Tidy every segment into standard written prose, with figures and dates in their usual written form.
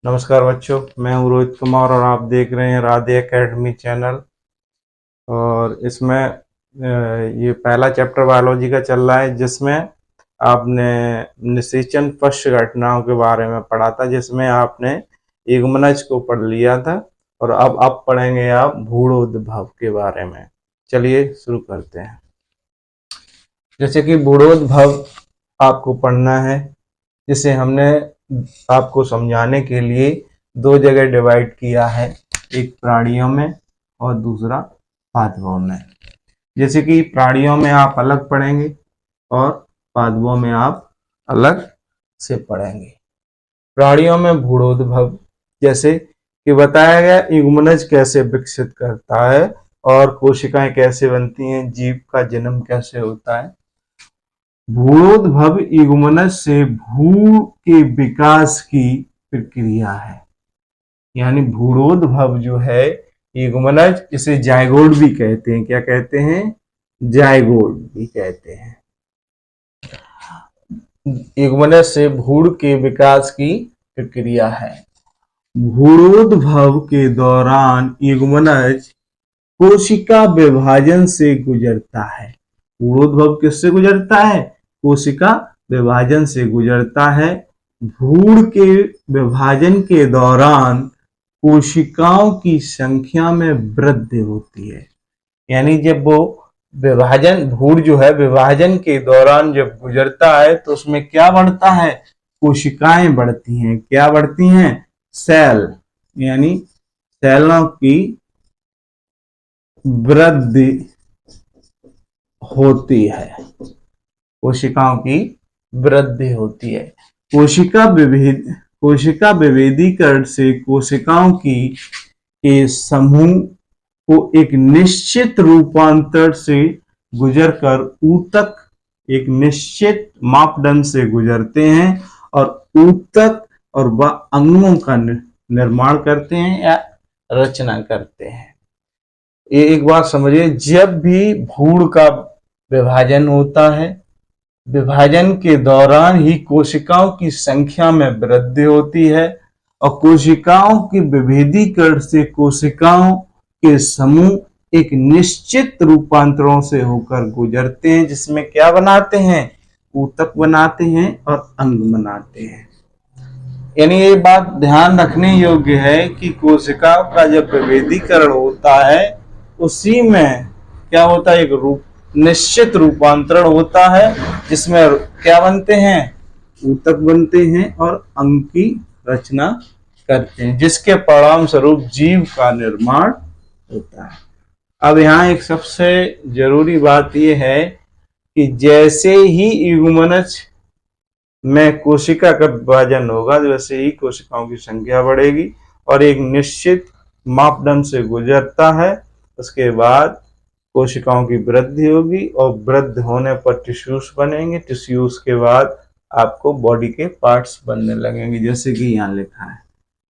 नमस्कार बच्चों, मैं हूँ रोहित कुमार और आप देख रहे हैं राधे एकेडमी चैनल। और इसमें ये पहला चैप्टर बायोलॉजी का चल रहा है, जिसमें आपने निषेचन पश्च घटनाओं के बारे में पढ़ा था, जिसमें आपने युग्मनज को पढ़ लिया था। और अब पढ़ेंगे आप भूणोद्भव के बारे में। चलिए शुरू करते हैं। जैसे कि भूणोद्भव आपको पढ़ना है, जिसे हमने आपको समझाने के लिए दो जगह डिवाइड किया है, एक प्राणियों में और दूसरा पादपों में। जैसे कि प्राणियों में आप अलग पढ़ेंगे और पादपों में आप अलग से पढ़ेंगे। प्राणियों में भूणोद्भव, जैसे कि बताया गया युग्मनज कैसे विकसित करता है और कोशिकाएं कैसे बनती हैं, जीव का जन्म कैसे होता है। भूणोद्भव युग्मनज से भ्रूण के विकास की प्रक्रिया है। यानी भूणोद्भव जो है युग्मनज, इसे जायगोट भी कहते हैं। क्या कहते हैं? जायगोट भी कहते हैं। युग्मनज से भ्रूण के विकास की प्रक्रिया है। भूणोद्भव के दौरान युग्मनज कोशिका विभाजन से गुजरता है। भूणोद्भव किससे गुजरता है? कोशिका विभाजन से गुजरता है। भ्रूण के विभाजन के दौरान कोशिकाओं की संख्या में वृद्धि होती है। यानी जब वो विभाजन, भ्रूण जो है विभाजन के दौरान जब गुजरता है तो उसमें क्या बढ़ता है? कोशिकाएं बढ़ती हैं। क्या बढ़ती हैं? सेल, यानी सेलों की वृद्धि होती है। कोशिकाओं की वृद्धि होती है। कोशिका विभेदीकरण से कोशिकाओं की के समूह को एक निश्चित रूपांतर से गुजरकर ऊतक, एक निश्चित मापदंड से गुजरते हैं और ऊतक और वह अंगों का निर्माण करते हैं या रचना करते हैं। ये एक बात समझिए, जब भी भ्रूण का विभाजन होता है, विभाजन के दौरान ही कोशिकाओं की संख्या में वृद्धि होती है और कोशिकाओं के विभेदीकरण से कोशिकाओं के समूह एक निश्चित रूपांतरों से होकर गुजरते हैं, जिसमें क्या बनाते हैं? ऊतक बनाते हैं और अंग बनाते हैं। यानी ये बात ध्यान रखने योग्य है कि कोशिकाओं का जब विभेदीकरण होता है, उसी में क्या होता है? एक निश्चित रूपांतरण होता है, जिसमें क्या बनते हैं? ऊतक बनते हैं और अंग की रचना करते हैं, जिसके परिणाम स्वरूप जीव का निर्माण होता है। अब यहाँ एक सबसे जरूरी बात यह है कि जैसे ही युग्मनज में कोशिका का विभाजन होगा, वैसे ही कोशिकाओं की संख्या बढ़ेगी और एक निश्चित मापदंड से गुजरता है। उसके बाद कोशिकाओं की वृद्धि होगी और वृद्धि होने पर टिश्यूज बनेंगे। टिश्यूज के बाद आपको बॉडी के पार्ट्स बनने लगेंगे, जैसे कि यहाँ लिखा है,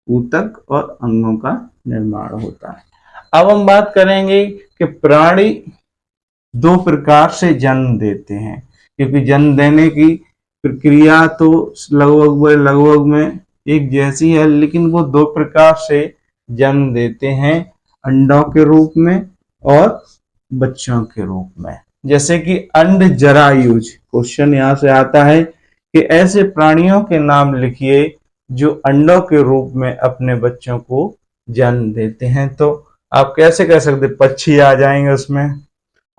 ऊतक और अंगों का निर्माण होता है। अब हम बात करेंगे कि प्राणी दो प्रकार से जन्म देते हैं, क्योंकि जन्म देने की प्रक्रिया तो लगभग में एक जैसी है, लेकिन वो दो प्रकार से जन्म देते हैं, अंडों के रूप में और बच्चों के रूप में। जैसे कि अंड जरायुज, क्वेश्चन यहाँ से आता है कि ऐसे प्राणियों के नाम लिखिए जो अंडों के रूप में अपने बच्चों को जन्म देते हैं। तो आप कैसे कह सकते? पक्षी आ जाएंगे,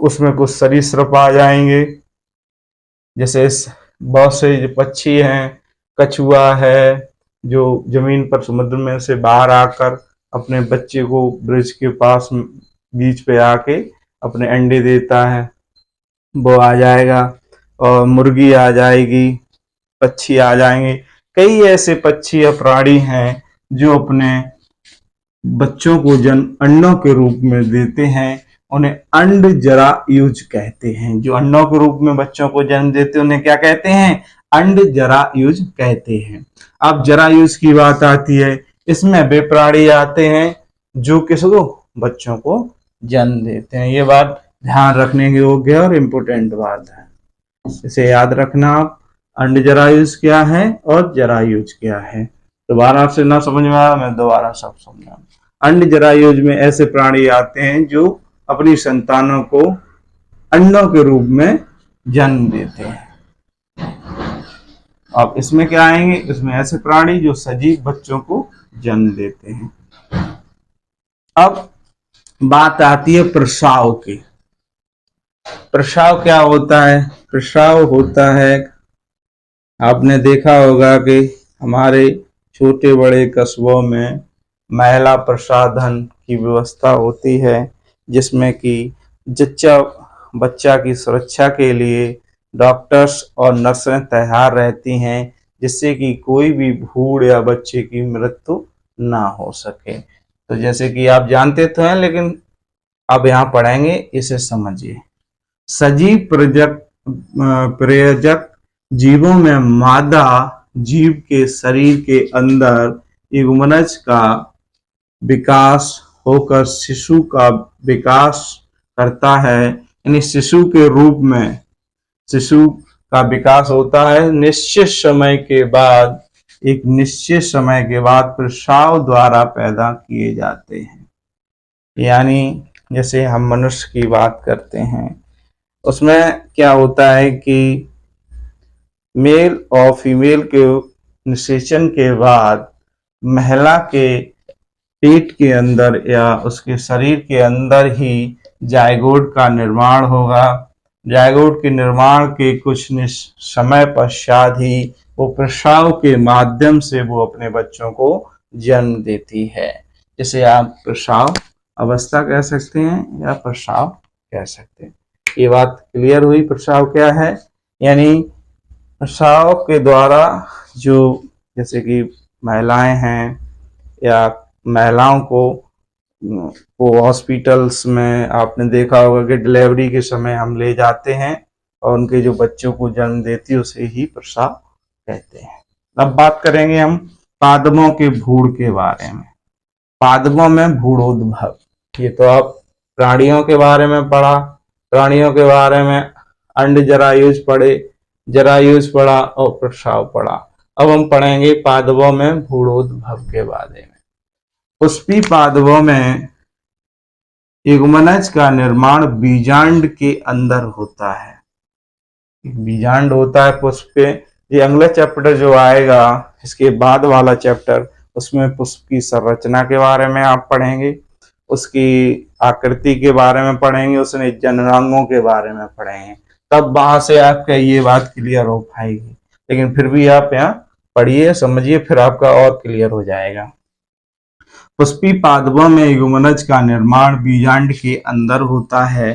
उसमें कुछ सरीसृप आ जाएंगे, जैसे बहुत से पक्षी हैं, कछुआ है जो जमीन पर समुद्र में से बाहर आकर अपने बच्चे को ब्रिज के पास बीच पे आके अपने अंडे देता है, वो आ जाएगा। और मुर्गी आ जाएगी, पक्षी आ जाएंगे। कई ऐसे पक्षी या प्राणी हैं जो अपने बच्चों को जन्म अंडों के रूप में देते हैं, उन्हें अंड जरायुज कहते हैं। जो अंडों के रूप में बच्चों को जन्म देते हैं उन्हें क्या कहते हैं? अंड जरायुज कहते हैं। अब जरायुज की बात आती है, इसमें वे प्राणी आते हैं जो किसको? बच्चों को जन्म देते हैं। ये बात ध्यान रखने की योग्य और इम्पोर्टेंट बात है, इसे याद रखना आप। अंड जरायुज क्या है और जरायुज क्या है। दोबारा से ना समझ में आया, मैं दोबारा सब समझाऊं। अंड जरायुज में ऐसे प्राणी आते हैं जो अपनी संतानों को अंडों के रूप में जन्म देते हैं। अब इसमें क्या आएंगे, इसमें ऐसे प्राणी जो सजीव बच्चों को जन्म देते हैं। अब बात आती है प्रसाव की। प्रसाव क्या होता है? प्रसाव होता है, आपने देखा होगा कि हमारे छोटे बड़े कस्बों में महिला प्रसाधन की व्यवस्था होती है, जिसमें कि बच्चा की सुरक्षा के लिए डॉक्टर्स और नर्सें तैयार रहती हैं, जिससे कि कोई भी भूड़ या बच्चे की मृत्यु ना हो सके। तो जैसे कि आप जानते तो हैं, लेकिन अब यहाँ पढ़ेंगे, इसे समझिए। सजीव प्रयोजक जीवों में मादा जीव के शरीर के अंदर युग्मनज का विकास होकर शिशु का विकास करता है। यानी शिशु के रूप में शिशु का विकास होता है। एक निश्चित समय के बाद प्रसाव द्वारा पैदा किए जाते हैं। यानी जैसे हम मनुष्य की बात करते हैं, उसमें क्या होता है कि मेल और फीमेल के निषेचन के बाद महिला के पेट के अंदर या उसके शरीर के अंदर ही जायगोट का निर्माण होगा। जायगोट के निर्माण के कुछ समय पश्चात ही वो प्रसाव के माध्यम से वो अपने बच्चों को जन्म देती है। जिसे आप प्रसाव अवस्था कह सकते हैं या प्रसाव कह सकते हैं। ये बात क्लियर हुई, प्रसाव क्या है? यानी प्रसाव के द्वारा जो जैसे कि महिलाएं हैं या महिलाओं को हॉस्पिटल्स में आपने देखा होगा कि डिलीवरी के समय हम ले जाते हैं और उनके जो बच्चों को जन्म देती है उसे ही प्रसाव कहते हैं। अब बात करेंगे हम पादपों के भ्रूण के बारे में। पादपों में भ्रूणोद्भव, ये तो आप प्राणियों के बारे में पढ़ा, प्राणियों के बारे में अंड जरायुज पढ़े, जरायुज पढ़ा और प्रसाव पढ़ा। अब हम पढ़ेंगे पादपों में भ्रूणोद्भव के बारे में। पुष्पी पादपों में युग्मनज का निर्माण बीजांड के अंदर होता है। बीजांड होता है पुष्प पे। ये अगला चैप्टर जो आएगा इसके बाद वाला चैप्टर, उसमें पुष्प की संरचना के बारे में आप पढ़ेंगे, उसकी आकृति के बारे में पढ़ेंगे, उसने जननांगों के बारे में पढ़ेंगे। तब वहां से आपका ये बात क्लियर हो पाएगी। लेकिन फिर भी आप यहाँ पढ़िए, समझिए, फिर आपका और क्लियर हो जाएगा। पुष्पी पादपों में युग्मनज का निर्माण बीजांड के अंदर होता है।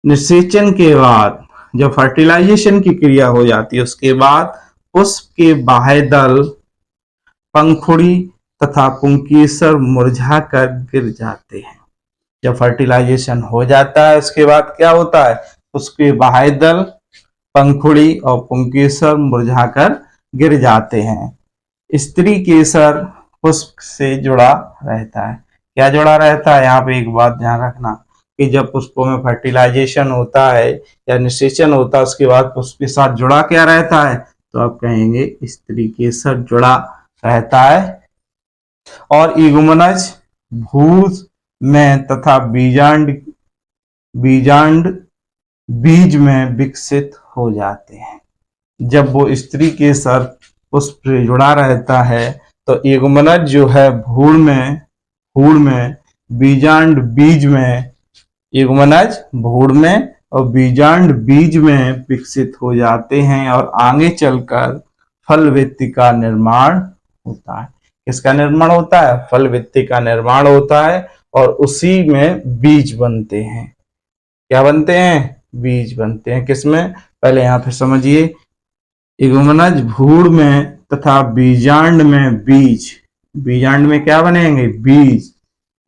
निषेचन के बाद जब फर्टिलाइजेशन की क्रिया हो जाती है, उसके बाद पुष्प के बाह्य दल, पंखुड़ी तथा पुंकेसर मुरझाकर गिर जाते हैं। जब फर्टिलाइजेशन हो जाता है उसके बाद क्या होता है? उसके बाह्य दल, पंखुड़ी और पुंकेसर मुरझाकर गिर जाते हैं। स्त्री केसर पुष्प से जुड़ा रहता है। क्या जुड़ा रहता है? यहाँ पे एक बात ध्यान रखना कि जब पुष्पों में फर्टिलाइजेशन होता है या निषेचन होता है, उसके बाद पुष्प के साथ जुड़ा क्या रहता है? तो आप कहेंगे स्त्री केसर जुड़ा रहता है। और युग्मनज भ्रूण में तथा बीजांड बीज में विकसित हो जाते हैं। जब वो स्त्री केसर पुष्प से जुड़ा रहता है तो युग्मनज जो है भ्रूण में, बीजांड बीज में, युग्मनज भ्रूण में और बीजांड बीज में विकसित हो जाते हैं और आगे चलकर फल वित्ति का निर्माण होता है। किसका निर्माण होता है? फल वित्ति का निर्माण होता है और उसी में बीज बनते हैं। क्या बनते हैं? बीज बनते हैं। किसमें? पहले यहाँ पे समझिए, युग्मनज भ्रूण में तथा बीजांड में बीज, बीजांड में क्या बनेंगे? बीज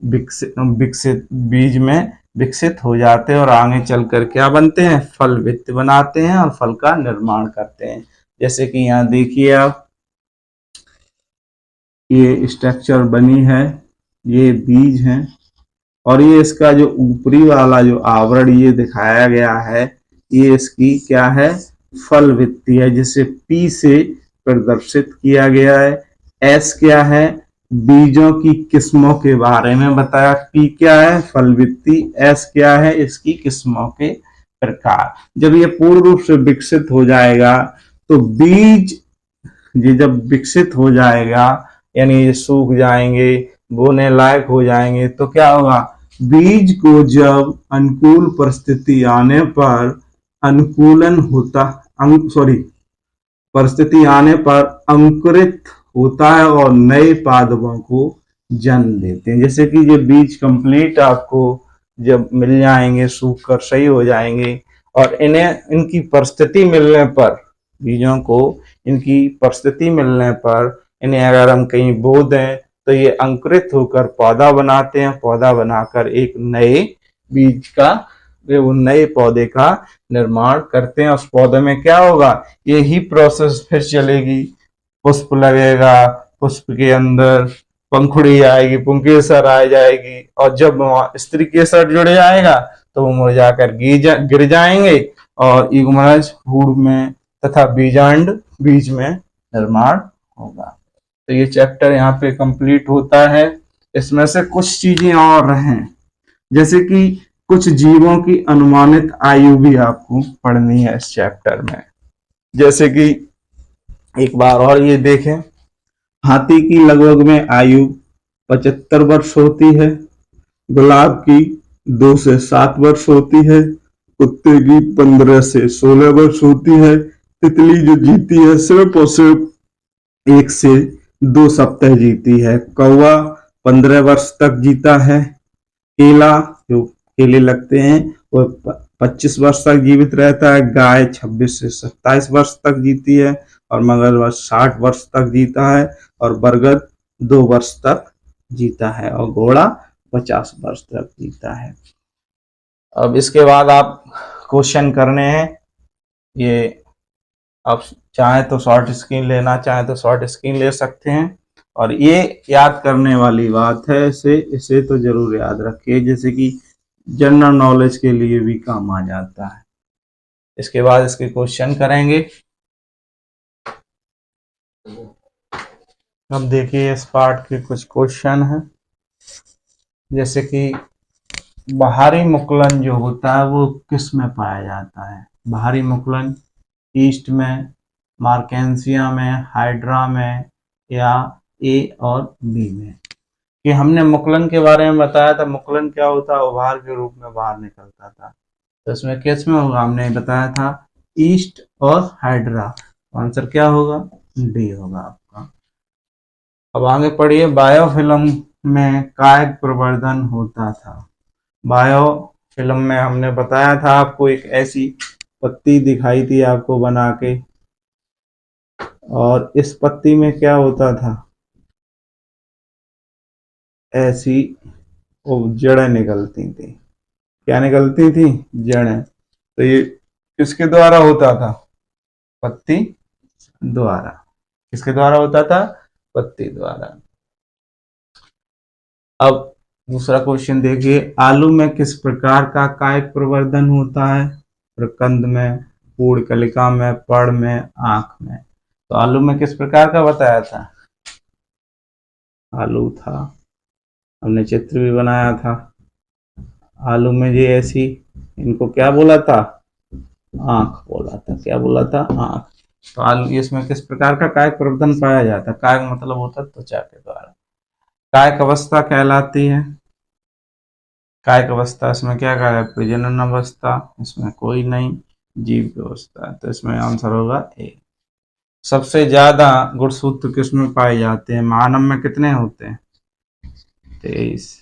विकसित बीज में विकसित हो जाते हैं और आगे चलकर क्या बनते हैं? फल वित्त बनाते हैं और फल का निर्माण करते हैं। जैसे कि यहाँ देखिए आप, ये स्ट्रक्चर बनी है, ये बीज है और ये इसका जो ऊपरी वाला जो आवरण ये दिखाया गया है, ये इसकी क्या है? फल वित्ती है, जिसे पी से प्रदर्शित किया गया है। एस क्या है, बीजों की किस्मों के बारे में बताया। पी क्या है, फलवृत्ति। एस क्या है, इसकी किस्मों के प्रकार। जब ये पूर्ण रूप से विकसित हो जाएगा तो बीज, ये जब विकसित हो जाएगा यानी ये सूख जाएंगे, बोने लायक हो जाएंगे, तो क्या होगा, बीज को जब अनुकूल परिस्थिति आने पर अनुकूलन होता, सॉरी, परिस्थिति आने पर अंकुरित होता है और नए पादपों को जन्म देते हैं। जैसे कि ये बीज कंप्लीट आपको जब मिल जाएंगे, सूख कर सही हो जाएंगे, और इन्हें इनकी परिस्थिति मिलने पर, बीजों को इनकी परिस्थिति मिलने पर इन्हें अगर हम कहीं बो दें तो ये अंकुरित होकर पौधा बनाते हैं। पौधा बनाकर एक नए बीज का, वो नए पौधे का निर्माण करते हैं। उस पौधे में क्या होगा, यही प्रोसेस फिर चलेगी। पुष्प लगेगा, पुष्प के अंदर पंखुड़ी आएगी, पुंकेसर आ जाएगी, और जब स्त्री केसर जुड़ जाएगा तो वो मुरझाकर गिर जाएंगे और युग्मज भ्रूण में तथा बीजांड बीज में निर्माण होगा। तो ये चैप्टर यहाँ पे कंप्लीट होता है। इसमें से कुछ चीजें और हैं, जैसे कि कुछ जीवों की अनुमानित आयु भी आपको पढ़नी है इस चैप्टर में। जैसे कि एक बार और ये देखें, हाथी की लगभग में आयु 75 वर्ष होती है, गुलाब की 2 से 7 वर्ष होती है, कुत्ते की 15 से 16 वर्ष होती है, तितली जो जीती है सिर्फ और सिर्फ 1 से 2 सप्ताह जीती है, कौवा 15 वर्ष तक जीता है, केला जो केले लगते हैं वो 25 वर्ष तक जीवित रहता है, गाय 26 से 27 वर्ष तक जीती है, और मगरमच्छ 60 वर्ष तक जीता है, और बरगद 2 वर्ष तक जीता है, और घोड़ा 50 वर्ष तक जीता है। अब इसके बाद आप क्वेश्चन करने हैं। ये आप चाहे तो शॉर्ट स्क्रीन लेना चाहे तो शॉर्ट स्क्रीन ले सकते हैं, और ये याद करने वाली बात है, इसे तो जरूर याद रखिए, जैसे कि जनरल नॉलेज के लिए भी काम आ जाता है। इसके बाद इसके क्वेश्चन करेंगे। अब देखिए इस पार्ट के कुछ क्वेश्चन हैं, जैसे कि बाहरी मुकुलन जो होता है वो किस में पाया जाता है। बाहरी मुकुलन ईस्ट में, मार्केंसिया में, हाइड्रा में, या ए और बी में। कि हमने मुकुलन के बारे में बताया था, मुकुलन क्या होता है, उभार के रूप में बाहर निकलता था। तो इसमें किस में होगा, हमने बताया था ईस्ट और हाइड्रा। तो आंसर क्या होगा, डी होगा आपका। अब आगे पढ़िए, बायोफिल्म में कायक प्रवर्धन होता था। बायोफिल्म में हमने बताया था आपको, एक ऐसी पत्ती दिखाई थी आपको बना के, और इस पत्ती में क्या होता था, ऐसी वो जड़ें निकलती थी। क्या निकलती थी, जड़ें। तो ये किसके द्वारा होता था, पत्ती द्वारा। किसके द्वारा होता था, पत्ती द्वारा। अब दूसरा क्वेश्चन देखिए, आलू में किस प्रकार का कायिक प्रवर्धन होता है। प्रकंद में, पूर्ण कलिका में, पर्ण में, आंख में। तो आलू में किस प्रकार का बताया था, आलू था, हमने चित्र भी बनाया था। आलू में ये ऐसी, इनको क्या बोला था, आंख बोला था। क्या बोला था, आंख। तो आलू, इसमें किस प्रकार का कायिक प्रवर्धन पाया जाता है। कायिक मतलब होता है त्वचा के द्वारा। कायिक अवस्था कहलाती है। कायिक अवस्था इसमें क्या कहा है, प्रजनन अवस्था, इसमें कोई नहीं, जीव की अवस्था। तो इसमें आंसर होगा ए। सबसे ज्यादा गुणसूत्र किसमें पाए जाते हैं। मानव में कितने होते हैं, 23।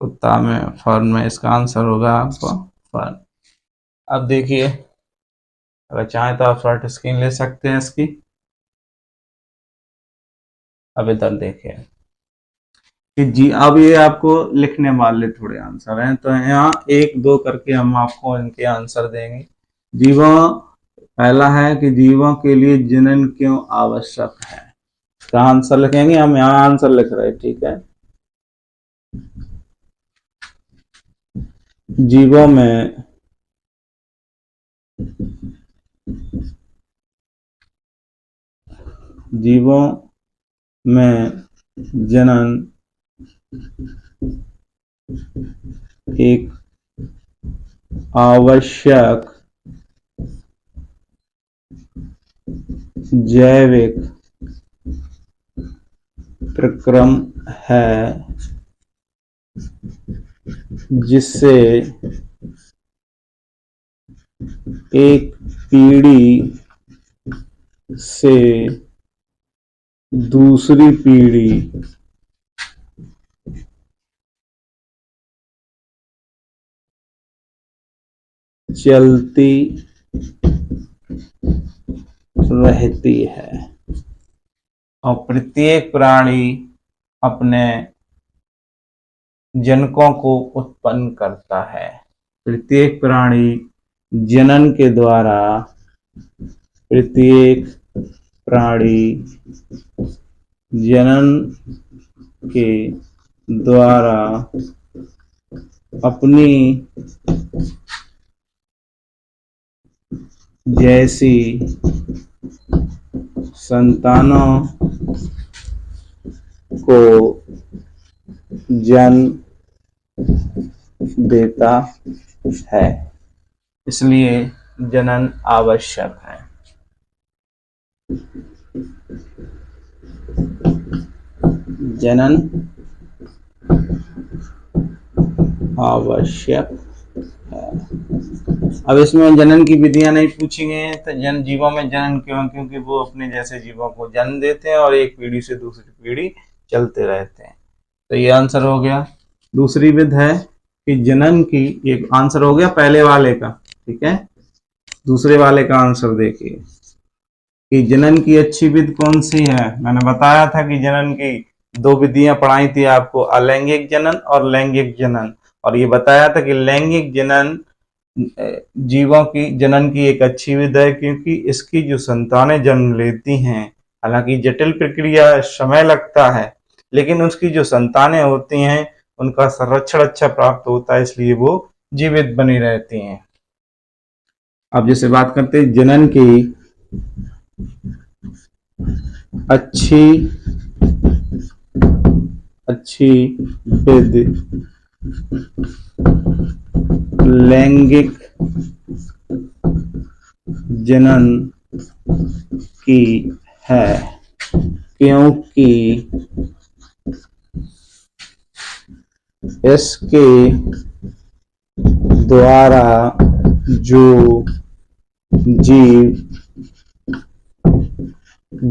कुत्ता में, फर्न में। इसका आंसर होगा आपको फर्न। अब देखिए, अगर चाहें तो आप शॉर्ट स्क्रीन ले सकते हैं इसकी। अब इधर देखिए कि जी, अब ये आपको लिखने वाले थोड़े आंसर हैं, तो यहाँ 1 2 करके हम आपको इनके आंसर देंगे। जीवों, पहला है कि जीवों के लिए जनन क्यों आवश्यक है। इसका आंसर लिखेंगे हम, यहाँ आंसर लिख रहे हैं, ठीक है। जीवों में जीवों में जनन एक आवश्यक जैविक प्रक्रम है जिससे एक पीढ़ी से दूसरी पीढ़ी चलती रहती है और प्रत्येक प्राणी अपने जनकों को उत्पन्न करता है। प्रत्येक प्राणी जनन के द्वारा प्रत्येक प्राणी जनन के द्वारा अपनी जैसी संतानों को जन्म देता है, इसलिए जनन आवश्यक है। जनन आवश्यक है। अब इसमें जनन की विधियां नहीं पूछी गई हैं, तो जीवों में जनन क्यों? क्योंकि वो अपने जैसे जीवों को जन्म देते हैं और एक पीढ़ी से दूसरी पीढ़ी चलते रहते हैं। तो ये आंसर हो गया। दूसरी विधि है कि जनन की, एक आंसर हो गया पहले वाले का, ठीक है। दूसरे वाले का आंसर देखिए कि जनन की अच्छी विधि कौन सी है। मैंने बताया था कि जनन की दो विधियां पढ़ाई थी आपको, अलैंगिक जनन और लैंगिक जनन, और ये बताया था कि लैंगिक जनन जीवों की जनन की एक अच्छी विधि है क्योंकि इसकी जो संतानें जन्म लेती हैं, हालांकि जटिल प्रक्रिया, समय लगता है, लेकिन उसकी जो संतानें होती हैं उनका संरक्षण अच्छा प्राप्त होता है, इसलिए वो जीवित बनी रहती हैं। अब जैसे बात करते हैं जनन की अच्छी विधि लैंगिक जनन की है क्योंकि इसके द्वारा जो जीव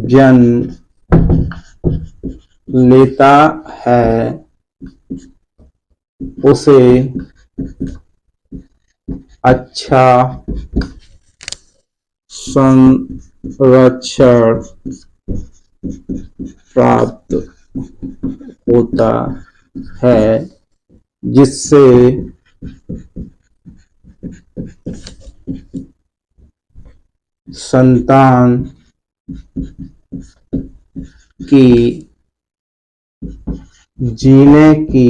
जन्म लेता है उसे अच्छा संरक्षण प्राप्त होता है, जिससे संतान की जीने की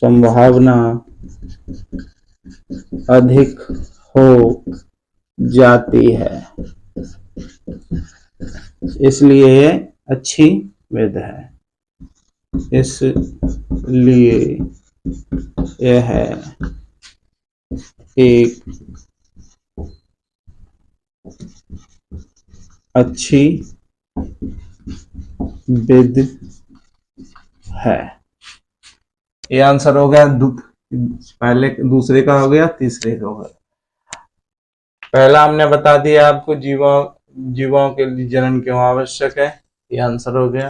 संभावना अधिक हो जाती है, इसलिए ये अच्छी विधि है। इसलिए यह एक अच्छी विधि है। ये आंसर हो गया। पहले दूसरे का हो गया, तीसरे का हो गया। पहला हमने बता दिया आपको जीवों के लिए जनन क्यों आवश्यक है, ये आंसर हो गया।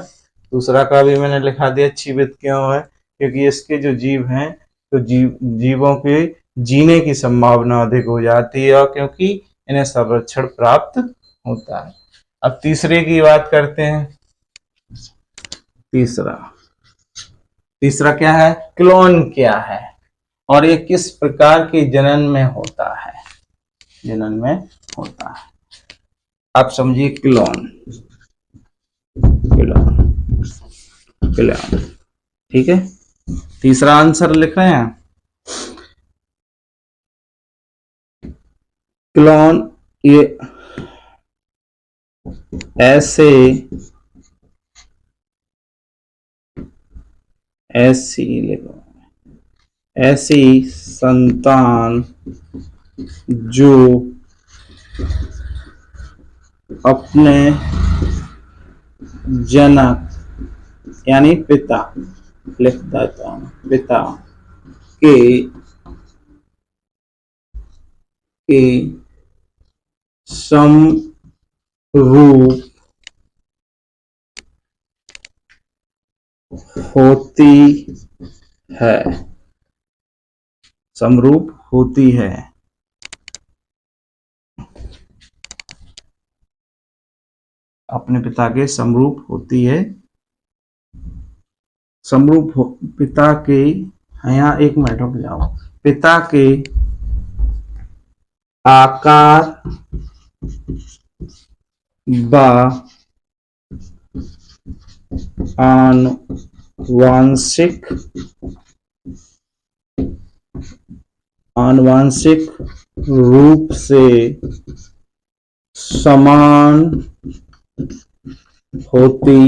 दूसरा का भी मैंने लिखा दिया अच्छी विधि क्यों है, क्योंकि इसके जो जीव हैं तो जीवों के जीने की संभावना अधिक हो जाती है और क्योंकि इन्हें संरक्षण प्राप्त होता है। अब तीसरे की बात करते हैं। तीसरा क्या है? क्लोन क्या है और ये किस प्रकार के जनन में होता है? आप समझिए क्लोन। ठीक है, तीसरा आंसर लिख रहे हैं। क्लोन ये ऐसे ऐसी लिखो, ऐसी संतान जो अपने जनक यानी पिता, लिख देता हूं, पिता के समरूप होती है, समरूप होती है। अपने पिता के समरूप होती है, समरूप पिता के, यहाँ एक मिनट रुक जाओ, पिता के आकार व आनुवांशिक रूप से समान होती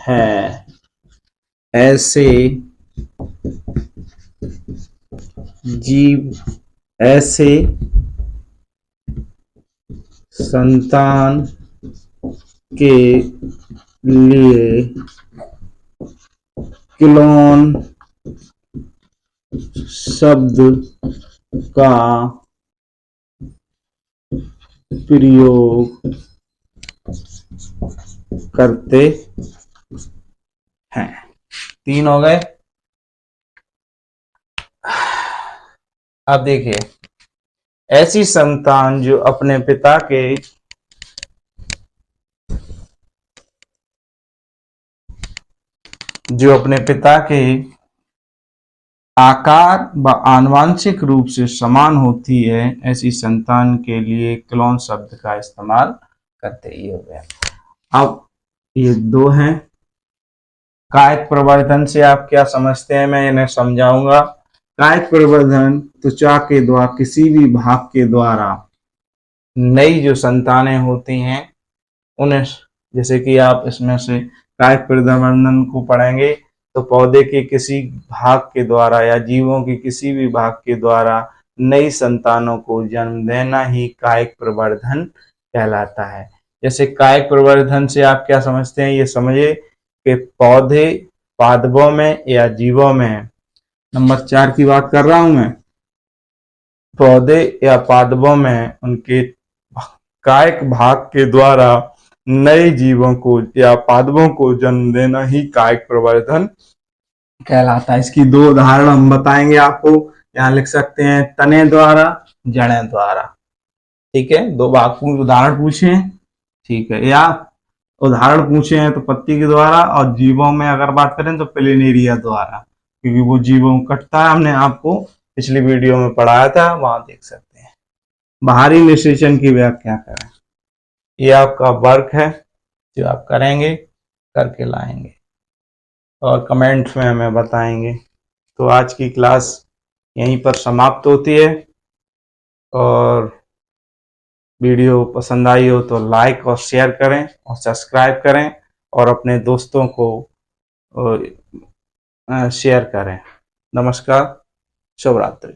है, ऐसे जीव, ऐसे संतान के लिए क्लोन शब्द का प्रयोग करते हैं। 3 हो गए। अब देखिए, ऐसी संतान जो अपने पिता के आकार व आनुवांशिक रूप से समान होती है, ऐसी संतान के लिए क्लोन शब्द का इस्तेमाल करते ही हो गया। अब ये 2 हैं। कायिक प्रवर्धन से आप क्या समझते हैं, मैं इन्हें समझाऊंगा। कायिक प्रवर्धन त्वचा के द्वारा किसी भी भाग के द्वारा नई जो संतानें होती हैं उन्हें, जैसे कि आप इसमें से कायिक प्रवर्धन को पढ़ेंगे तो पौधे के किसी भाग के द्वारा या जीवों के किसी भी भाग के द्वारा नई संतानों को जन्म देना ही कायिक प्रवर्धन कहलाता है। जैसे कायिक प्रवर्धन से आप क्या समझते हैं, ये समझिए कि पौधे पादपों में या जीवों में, नंबर 4 की बात कर रहा हूं मैं, पौधे या पादपों में उनके कायिक भाग के द्वारा नए जीवों को या पादपों को जन्म देना ही कायिक प्रवर्धन कहलाता है। इसकी 2 उदाहरण हम बताएंगे आपको, यहाँ लिख सकते हैं, तने द्वारा, जड़ें द्वारा। ठीक है, 2 उदाहरण पूछे हैं, ठीक है, या उदाहरण पूछे हैं तो पत्ती के द्वारा, और जीवों में अगर बात करें तो प्लेनेरिया द्वारा, क्योंकि वो जीवों को कटता है, हमने आपको पिछली वीडियो में पढ़ाया था, वहां देख सकते हैं। बाहरी निषेचन की व्याख्या करें, ये आपका वर्क है जो आप करेंगे, करके लाएंगे और कमेंट्स में हमें बताएंगे। तो आज की क्लास यहीं पर समाप्त होती है, और वीडियो पसंद आई हो तो लाइक और शेयर करें और सब्सक्राइब करें और अपने दोस्तों को शेयर करें। नमस्कार, शुभ रात्रि।